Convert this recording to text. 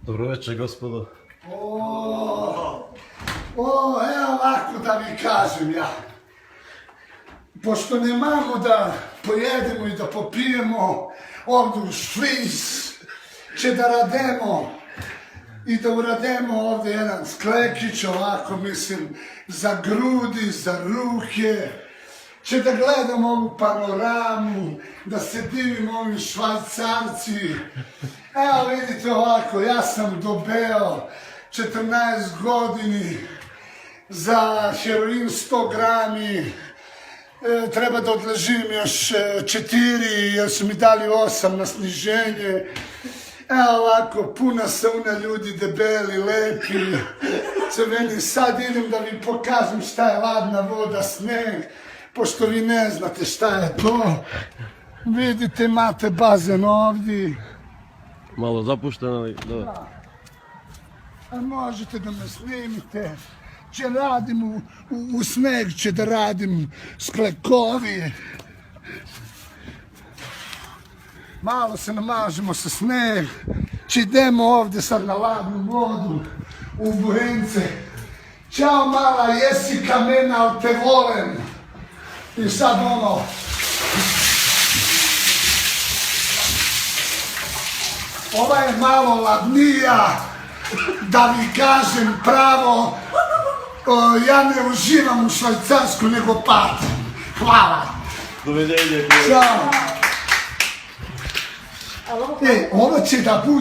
Dobro večer, gospodo. Evo ovako da vi kažem ja. Pošto ne mogu da pojedemo i da popijemo, ovdje u Švic će da rademo i da urademo ovdje jedan sklekić, ovako mislim, za grudi, za ruke. Će da gledamo ovu panoramu, da se divimo ovim Švajcarci. Evo vidite ovako, ja sam dobeo 14 godini za heroin 100 grami. Treba da odležim još 4 jer su mi dali 8 na sniženje. Evo ovako, puna sauna ljudi, debeli, lepi, crveni. Sad idem da vi pokažem šta je ladna voda, sneg, pošto vi ne znate šta je to. Vidite, imate bazen ovdje. Malo zapušteno, ali dobro. A možete da me snimite. Će radim u sneg, će da radim sklekovi. Malo se namažemo sa sneg. Će idemo ovdje sad na ladnu vodu u Buhence. Ćao mala, jesi kamena, ali te volim. I sad ono... Ova je malo ladnija, da vi kažem pravo, ja ne uživam u Švajcarsku, nego patim. Hvala. Doviđenja. Ćao. Ovo će da bude